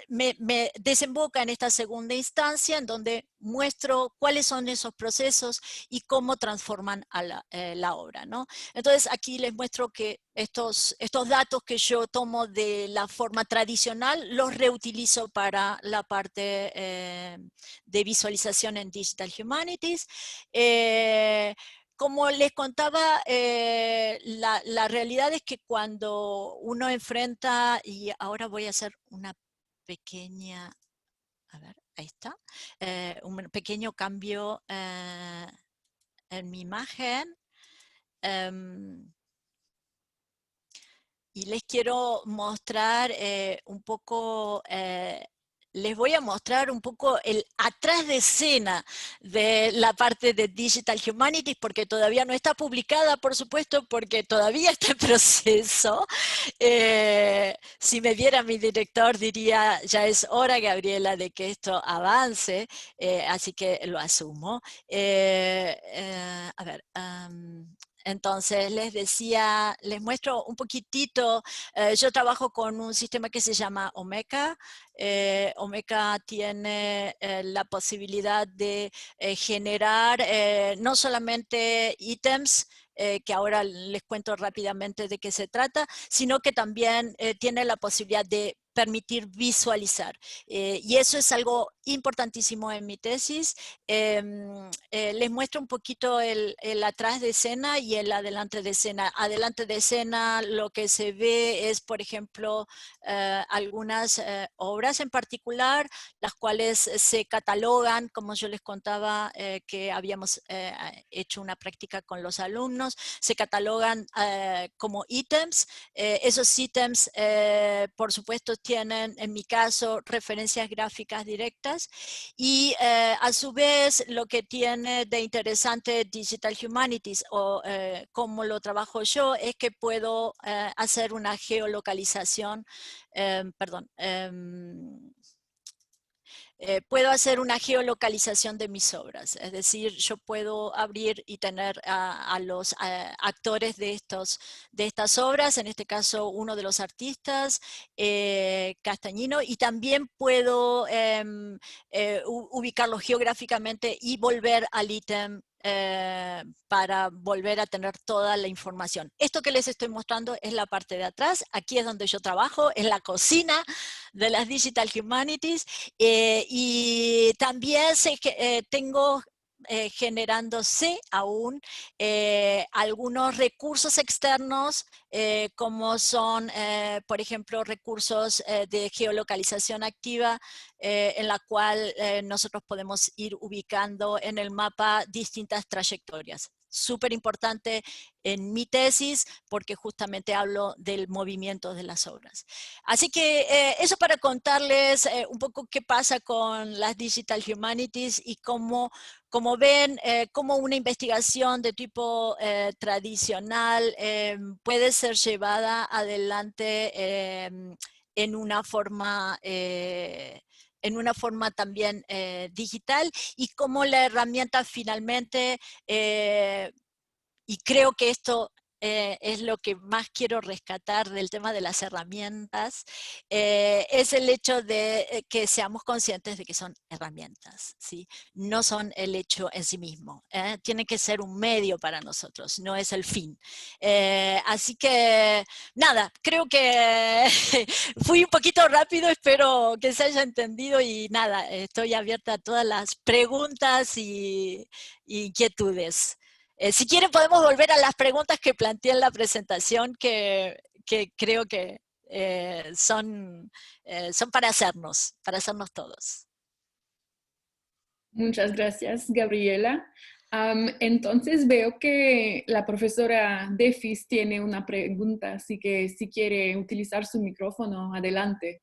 me desemboca en esta segunda instancia en donde muestro cuáles son esos procesos y cómo transforman a la obra, ¿no? Entonces aquí les muestro que estos datos que yo tomo de la forma tradicional los reutilizo para la parte de visualización en Digital Humanities. Como les contaba, la realidad es que cuando uno enfrenta, y ahora voy a hacer una pequeña, a ver, ahí está, un pequeño cambio en mi imagen. Y les quiero mostrar un poco... les voy a mostrar un poco el atrás de escena de la parte de Digital Humanities, porque todavía no está publicada, por supuesto, porque todavía está en proceso. Si me viera mi director diría, ya es hora, Gabriela, de que esto avance, así que lo asumo. A ver... entonces les decía, les muestro un poquitito, yo trabajo con un sistema que se llama Omeka. Omeka tiene la posibilidad de generar no solamente ítems, que ahora les cuento rápidamente de qué se trata, sino que también tiene la posibilidad de permitir visualizar. Y eso es algo importantísimo en mi tesis. Les muestro un poquito el atrás de escena y el adelante de escena. Adelante de escena lo que se ve es, por ejemplo, algunas obras en particular, las cuales se catalogan, como yo les contaba que habíamos hecho una práctica con los alumnos, se catalogan como ítems. Esos ítems, por supuesto, tienen, en mi caso, referencias gráficas directas y a su vez lo que tiene de interesante Digital Humanities o cómo lo trabajo yo es que puedo hacer una geolocalización, puedo hacer una geolocalización de mis obras, es decir, yo puedo abrir y tener a los actores de estas obras, en este caso uno de los artistas, Castañino, y también puedo ubicarlo geográficamente y volver al ítem para volver a tener toda la información. Esto que les estoy mostrando es la parte de atrás, aquí es donde yo trabajo, es la cocina de las Digital Humanities, y también tengo generándose aún algunos recursos externos como son, por ejemplo, recursos de geolocalización activa en la cual nosotros podemos ir ubicando en el mapa distintas trayectorias. Súper importante en mi tesis porque justamente hablo del movimiento de las obras. Así que eso para contarles un poco qué pasa con las Digital Humanities y cómo ven, cómo una investigación de tipo tradicional puede ser llevada adelante en una forma también digital, y cómo la herramienta finalmente, y creo que esto es lo que más quiero rescatar del tema de las herramientas, es el hecho de que seamos conscientes de que son herramientas, ¿sí? No son el hecho en sí mismo, tiene que ser un medio para nosotros, no es el fin. Así que, nada, creo que fui un poquito rápido, espero que se haya entendido y nada, estoy abierta a todas las preguntas y inquietudes. Si quieren podemos volver a las preguntas que planteé en la presentación, que creo que son para hacernos todos. Muchas gracias, Gabriela. Entonces veo que la profesora Defis tiene una pregunta, así que si quiere utilizar su micrófono, adelante.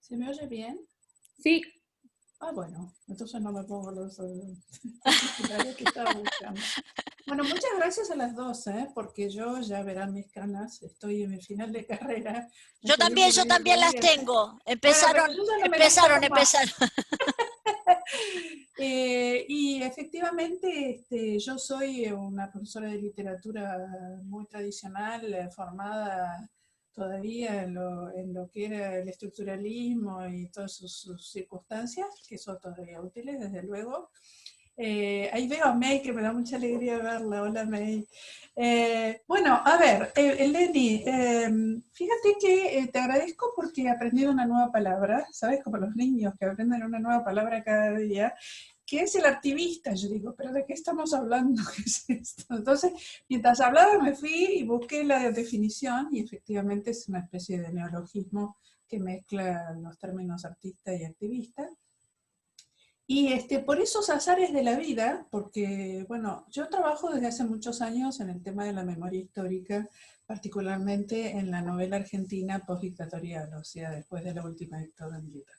¿Se me oye bien? Sí. Ah, bueno, entonces no me pongo los que estaba buscando. Bueno, muchas gracias a las dos, porque yo, ya verán mis canas, estoy en mi final de carrera. Yo también las tengo. Empezaron. Y efectivamente yo soy una profesora de literatura muy tradicional, formada todavía en lo que era el estructuralismo y todas sus circunstancias, que son todavía útiles, desde luego. Ahí veo a May, que me da mucha alegría verla. Hola, May. Bueno, a ver, Eleni, fíjate que te agradezco porque he aprendido una nueva palabra, ¿sabes? Como los niños que aprenden una nueva palabra cada día, que es el activista. Yo digo, ¿pero de qué estamos hablando? ¿Qué es esto? Entonces, mientras hablaba me fui y busqué la definición y efectivamente es una especie de neologismo que mezcla los términos artista y activista. Y por esos azares de la vida, porque, bueno, yo trabajo desde hace muchos años en el tema de la memoria histórica, particularmente en la novela argentina postdictatorial, o sea, después de la última dictadura militar.